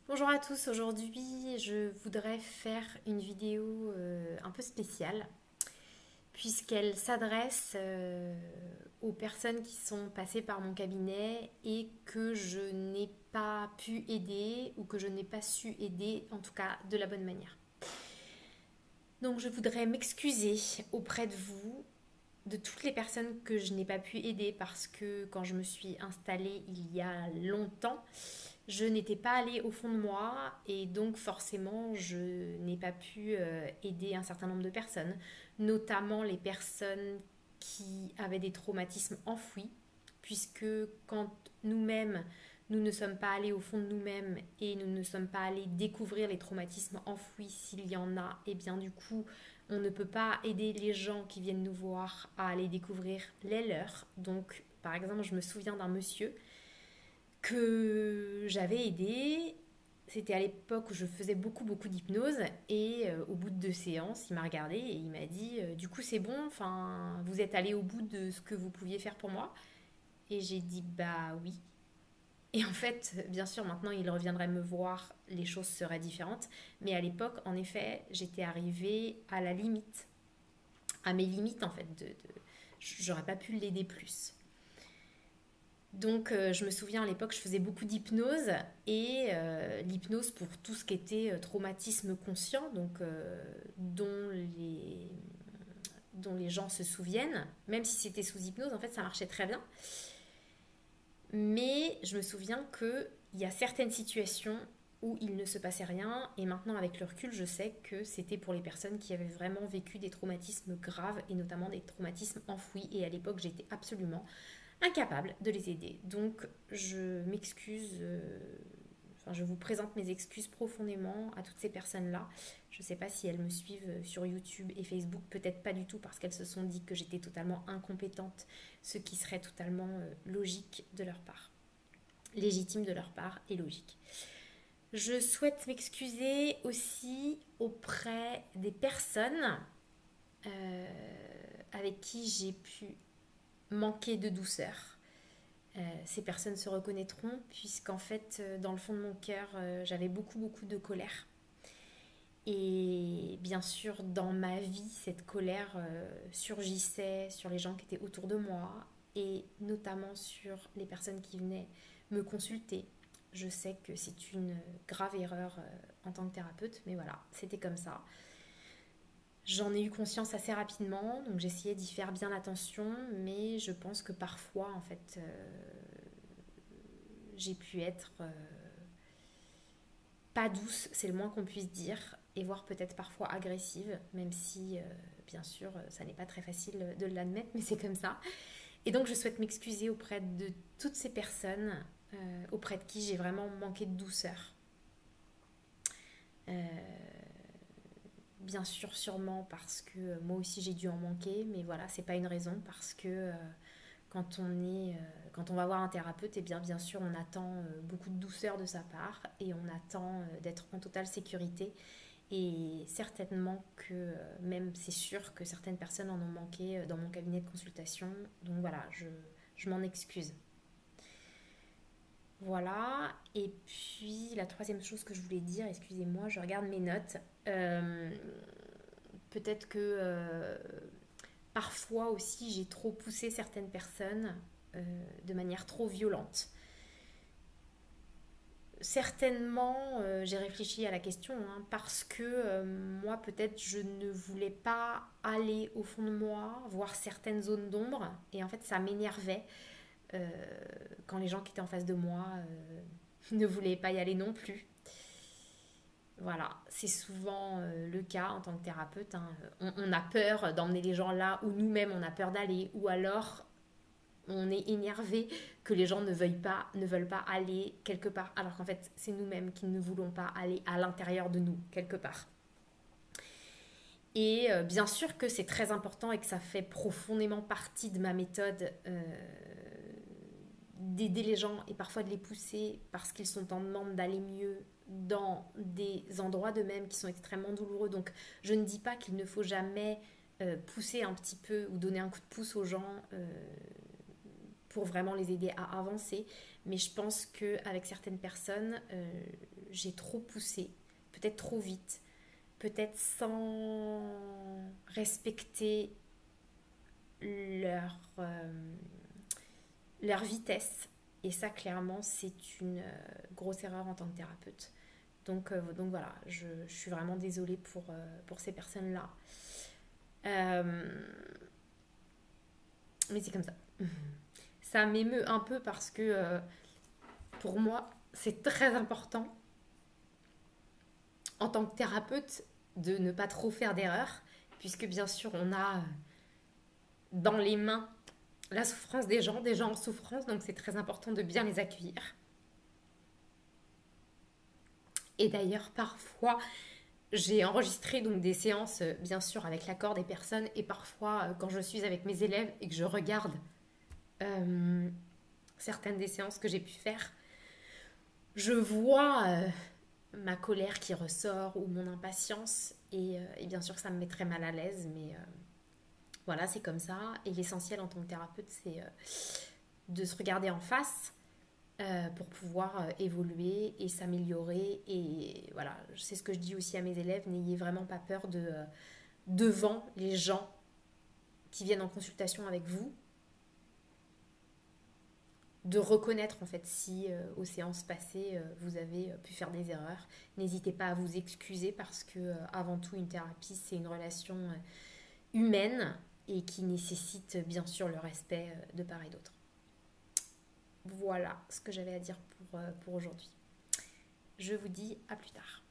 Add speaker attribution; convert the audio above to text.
Speaker 1: Bonjour à tous, aujourd'hui je voudrais faire une vidéo un peu spéciale puisqu'elle s'adresse aux personnes qui sont passées par mon cabinet et que je n'ai pas pu aider ou que je n'ai pas su aider, en tout cas de la bonne manière. Donc je voudrais m'excuser auprès de vous, de toutes les personnes que je n'ai pas pu aider parce que quand je me suis installée il y a longtemps, je n'étais pas allée au fond de moi et donc forcément je n'ai pas pu aider un certain nombre de personnes, notamment les personnes qui avaient des traumatismes enfouis, puisque quand nous-mêmes, nous ne sommes pas allés au fond de nous-mêmes et nous ne sommes pas allés découvrir les traumatismes enfouis s'il y en a, et bien du coup on ne peut pas aider les gens qui viennent nous voir à aller découvrir les leurs. Donc par exemple je me souviens d'un monsieur que j'avais aidé. C'était à l'époque où je faisais beaucoup d'hypnose et au bout de 2 séances, il m'a regardé et il m'a dit du coup c'est bon, enfin vous êtes allé au bout de ce que vous pouviez faire pour moi. Et j'ai dit bah oui. Et en fait, bien sûr, maintenant il reviendrait me voir, les choses seraient différentes. Mais à l'époque, en effet, j'étais arrivée à la limite, à mes limites en fait. J'aurais pas pu l'aider plus. Donc je me souviens à l'époque, je faisais beaucoup d'hypnose et l'hypnose pour tout ce qui était traumatisme conscient, donc dont les gens se souviennent, même si c'était sous hypnose, en fait ça marchait très bien. Mais je me souviens qu'il y a certaines situations où il ne se passait rien et maintenant avec le recul je sais que c'était pour les personnes qui avaient vraiment vécu des traumatismes graves et notamment des traumatismes enfouis et à l'époque j'étais absolument incapable de les aider. Donc je m'excuse, enfin je vous présente mes excuses profondément à toutes ces personnes-là. Je ne sais pas si elles me suivent sur YouTube et Facebook, peut-être pas du tout parce qu'elles se sont dit que j'étais totalement incompétente, ce qui serait totalement logique de leur part, légitime de leur part et logique. Je souhaite m'excuser aussi auprès des personnes avec qui j'ai pu manquer de douceur. Ces personnes se reconnaîtront puisqu'en fait, dans le fond de mon cœur, j'avais beaucoup de colère. Et bien sûr, dans ma vie, cette colère surgissait sur les gens qui étaient autour de moi et notamment sur les personnes qui venaient me consulter. Je sais que c'est une grave erreur en tant que thérapeute, mais voilà, c'était comme ça. J'en ai eu conscience assez rapidement, donc j'essayais d'y faire bien attention, mais je pense que parfois, en fait, j'ai pu être pas douce, c'est le moins qu'on puisse dire, et voire peut-être parfois agressive, même si, bien sûr, ça n'est pas très facile de l'admettre, mais c'est comme ça. Et donc, je souhaite m'excuser auprès de toutes ces personnes auprès de qui j'ai vraiment manqué de douceur. Bien sûr, sûrement parce que moi aussi j'ai dû en manquer, mais voilà, c'est pas une raison parce que quand on va voir un thérapeute, et bien sûr, on attend beaucoup de douceur de sa part et on attend d'être en totale sécurité. Et certainement que, même c'est sûr que certaines personnes en ont manqué dans mon cabinet de consultation. Donc voilà, je m'en excuse. Voilà. Et puis, la troisième chose que je voulais dire, excusez-moi, je regarde mes notes. Euh, Peut-être que parfois aussi j'ai trop poussé certaines personnes de manière trop violente. Certainement, j'ai réfléchi à la question hein, parce que moi, peut-être, je ne voulais pas aller au fond de moi, voir certaines zones d'ombre, et en fait, ça m'énervait euh, quand les gens qui étaient en face de moi ne voulaient pas y aller non plus. Voilà, c'est souvent le cas en tant que thérapeute. Hein. On a peur d'emmener les gens là où nous-mêmes on a peur d'aller, ou alors on est énervé que les gens ne veulent pas aller quelque part, alors qu'en fait c'est nous-mêmes qui ne voulons pas aller à l'intérieur de nous quelque part. Et bien sûr que c'est très important et que ça fait profondément partie de ma méthode d'aider les gens et parfois de les pousser parce qu'ils sont en demande d'aller mieux dans des endroits d'eux-mêmes qui sont extrêmement douloureux. Donc je ne dis pas qu'il ne faut jamais pousser un petit peu ou donner un coup de pouce aux gens pour vraiment les aider à avancer. Mais je pense qu'avec certaines personnes, j'ai trop poussé, peut-être trop vite, peut-être sans respecter leur vitesse. Et ça, clairement, c'est une grosse erreur en tant que thérapeute. Donc voilà, je suis vraiment désolée pour ces personnes-là. Mais c'est comme ça. Ça m'émeut un peu parce que pour moi, c'est très important en tant que thérapeute de ne pas trop faire d'erreurs, puisque bien sûr, on a dans les mains la souffrance des gens en souffrance, donc c'est très important de bien les accueillir. Et d'ailleurs, parfois, j'ai enregistré donc des séances, bien sûr, avec l'accord des personnes, et parfois, quand je suis avec mes élèves et que je regarde certaines des séances que j'ai pu faire, je vois ma colère qui ressort ou mon impatience, et bien sûr, ça me met très mal à l'aise, mais voilà, c'est comme ça. Et l'essentiel en tant que thérapeute, c'est de se regarder en face pour pouvoir évoluer et s'améliorer. Et voilà, c'est ce que je dis aussi à mes élèves, n'ayez vraiment pas peur devant les gens qui viennent en consultation avec vous, de reconnaître en fait si aux séances passées vous avez pu faire des erreurs. N'hésitez pas à vous excuser parce que avant tout une thérapie c'est une relation humaine et qui nécessite bien sûr le respect de part et d'autre. Voilà ce que j'avais à dire pour aujourd'hui. Je vous dis à plus tard.